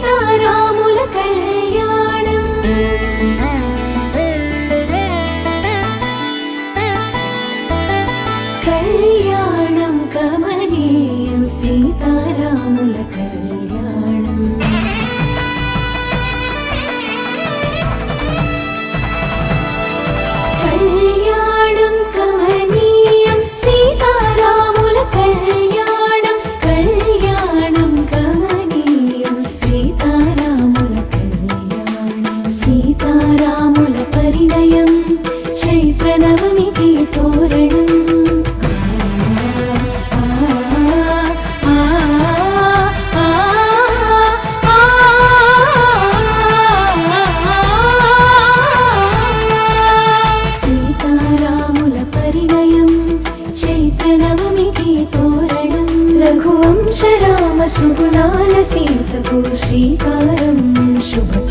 సీతారాముల కళ్యాణం కళ్యాణం కమనీయం సీతారాముల కళ్యాణం కళ్యాణం కమనీయం సీతారాముల కళ్యాణం కళ్యాణం కమనీయం సీతారాముల కళ్యాణం సీతారాముల పరిణయం చైత్ర నవమికి తోరణం సీతారాముల పరిణయం చైత్ర నవమికి తోరణం రఘువంశ రామ సుగుణాల సీతకు శ్రీకారం శుభ